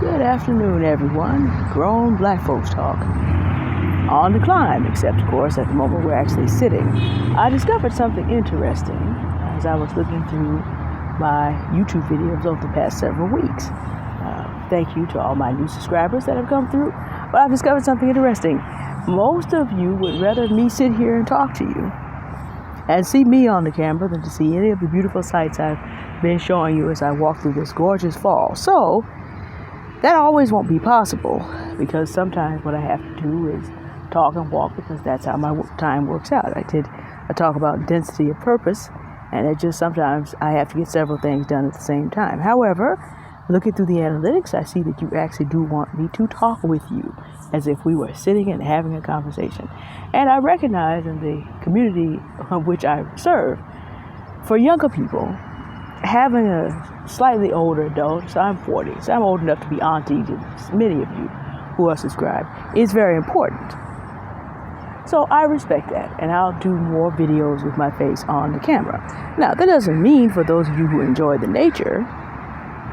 Good afternoon, everyone. Grown black folks talk. On the climb, except, of course, at the moment we're actually sitting. I discovered something interesting as I was looking through my YouTube videos over the past several weeks. Thank you to all my new subscribers that have come through. But I've discovered something interesting. Most of you would rather me sit here and talk to you and see me on the camera than to see any of the beautiful sights I've been showing you as I walk through this gorgeous fall. So that always won't be possible because sometimes what I have to do is talk and walk because that's how my time works out. I talk about density of purpose, and it just sometimes I have to get several things done at the same time. However, looking through the analytics, I see that you actually do want me to talk with you as if we were sitting and having a conversation. And I recognize in the community of which I serve, for younger people, having a slightly older adult, so I'm 40, so I'm old enough to be auntie to many of you who are subscribed, is very important. So I respect that, and I'll do more videos with my face on the camera. Now, that doesn't mean for those of you who enjoy the nature,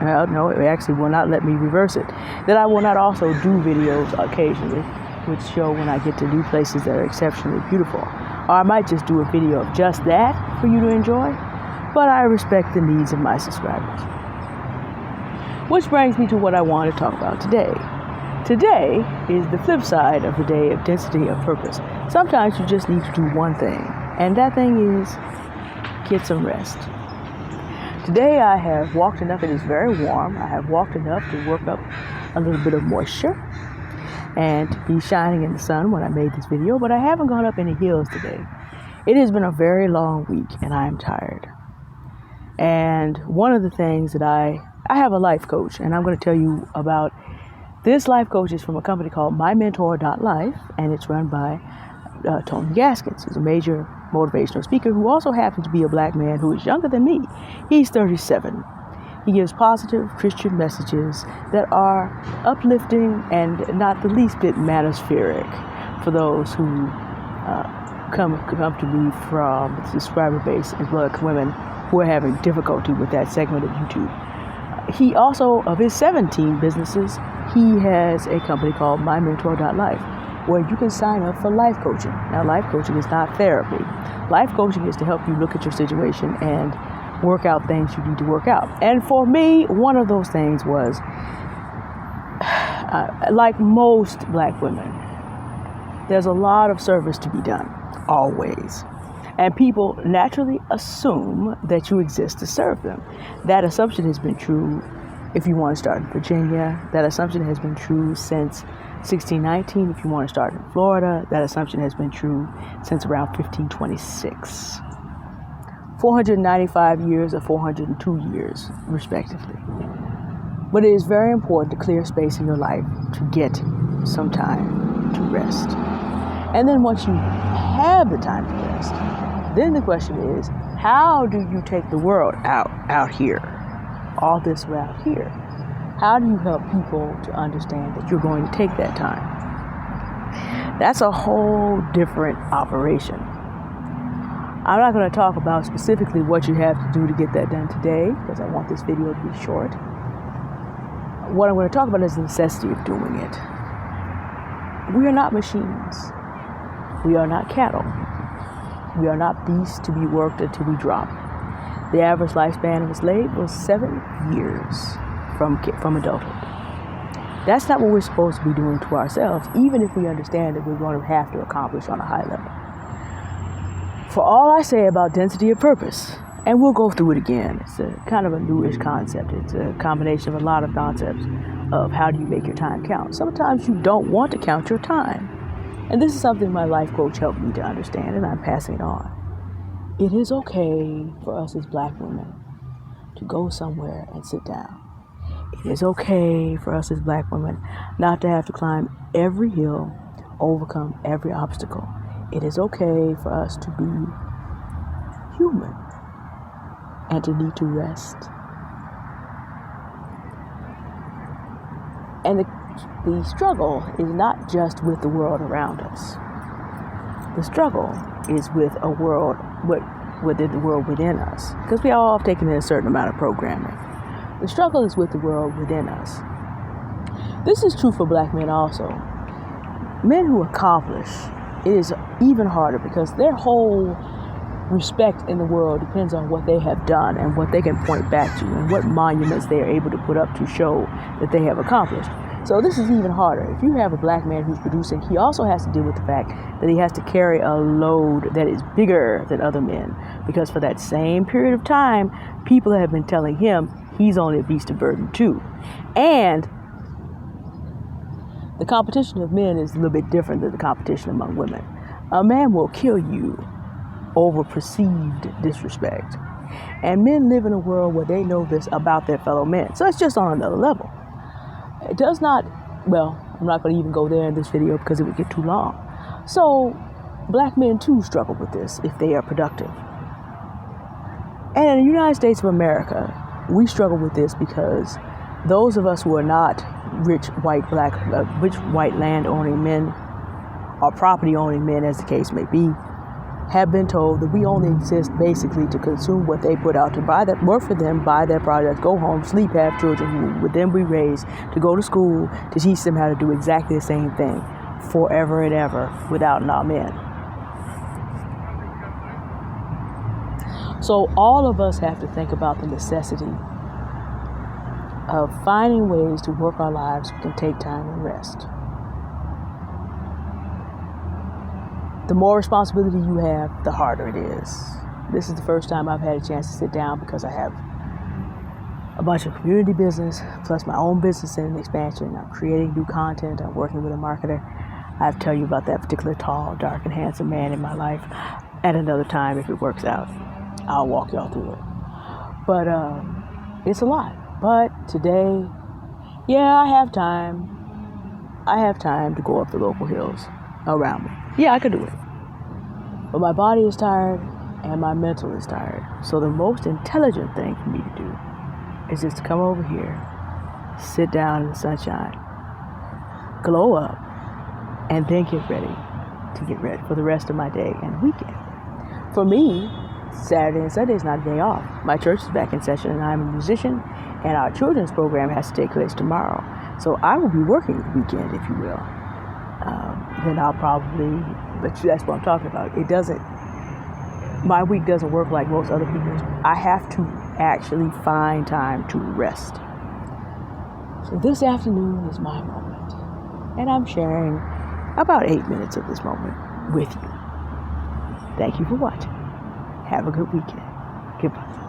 no, it actually will not let me reverse it, that I will not also do videos occasionally which show when I get to new places that are exceptionally beautiful. Or I might just do a video of just that for you to enjoy. But I respect the needs of my subscribers. Which brings me to what I want to talk about today. Today is the flip side of the day of density of purpose. Sometimes you just need to do one thing, and that thing is get some rest. Today I have walked enough, it is very warm, I have walked enough to work up a little bit of moisture and to be shining in the sun when I made this video, but I haven't gone up any hills today. It has been a very long week and I am tired. And one of the things that I have a life coach, and I'm going to tell you about this life coach is from a company called MyMentor.life, and it's run by Tony Gaskins, who's a major motivational speaker who also happens to be a black man who is younger than me. He's 37. He gives positive Christian messages that are uplifting and not the least bit manospheric for those who come to me from the subscriber base as well as women who are having difficulty with that segment of YouTube. He also, of his 17 businesses, he has a company called MyMentor.life where you can sign up for life coaching. Now, life coaching is not therapy. Life coaching is to help you look at your situation and work out things you need to work out. And for me, one of those things was, like most black women, there's a lot of service to be done, always. And people naturally assume that you exist to serve them. That assumption has been true if you want to start in Virginia. That assumption has been true since 1619 if you want to start in Florida. That assumption has been true since around 1526. 495 years or 402 years, respectively. But it is very important to clear space in your life to get some time to rest. And then once you have the time to rest, then the question is, how do you take the world out here? All this route here. How do you help people to understand that you're going to take that time? That's a whole different operation. I'm not going to talk about specifically what you have to do to get that done today, because I want this video to be short. What I'm going to talk about is the necessity of doing it. We are not machines. We are not cattle. We are not beasts to be worked until we drop. The average lifespan of a slave was 7 years from adulthood. That's not what we're supposed to be doing to ourselves, even if we understand that we're going to have to accomplish on a high level. For all I say about density of purpose, and we'll go through it again, it's a kind of a newish concept. It's a combination of a lot of concepts of how do you make your time count. Sometimes you don't want to count your time. And this is something my life coach helped me to understand, and I'm passing it on. It is okay for us as black women to go somewhere and sit down. It is okay for us as black women not to have to climb every hill, overcome every obstacle. It is okay for us to be human and to need to rest. And the struggle is not just with the world around us. The struggle is with a world within the world within us, because we all have taken in a certain amount of programming. The struggle is with the world within us. This is true for black men also. Men who accomplish, it is even harder because their whole respect in the world depends on what they have done and what they can point back to and what monuments they are able to put up to show that they have accomplished. So this is even harder. If you have a black man who's producing, he also has to deal with the fact that he has to carry a load that is bigger than other men, because for that same period of time, people have been telling him he's only a beast of burden too. And the competition of men is a little bit different than the competition among women. A man will kill you over perceived disrespect. And men live in a world where they know this about their fellow men. So it's just on another level. It does not, well, I'm not going to even go there in this video because it would get too long. So black men too struggle with this if they are productive. And in the United States of America, we struggle with this because those of us who are not rich white land owning men or property owning men, as the case may be, have been told that we only exist basically to consume what they put out, to buy that, work for them, buy their products, go home, sleep, have children who would then be raised to go to school to teach them how to do exactly the same thing forever and ever without an amen. So all of us have to think about the necessity of finding ways to work our lives we can take time and rest. The more responsibility you have, the harder it is. This is the first time I've had a chance to sit down because I have a bunch of community business, plus my own business and expansion. I'm creating new content. I'm working with a marketer. I have to tell you about that particular tall, dark, and handsome man in my life at another time if it works out. I'll walk y'all through it. But it's a lot. But today, yeah, I have time. I have time to go up the local hills around me. Yeah, I could do it. But my body is tired and my mental is tired. So the most intelligent thing for me to do is just to come over here, sit down in the sunshine, glow up, and then get ready for the rest of my day and weekend. For me, Saturday and Sunday is not a day off. My church is back in session and I'm a musician, and our children's program has to take place tomorrow. So I will be working the weekend, if you will. Then I'll probably, but that's what I'm talking about. My week doesn't work like most other people's. I have to actually find time to rest. So this afternoon is my moment. And I'm sharing about 8 minutes of this moment with you. Thank you for watching. Have a good weekend. Goodbye.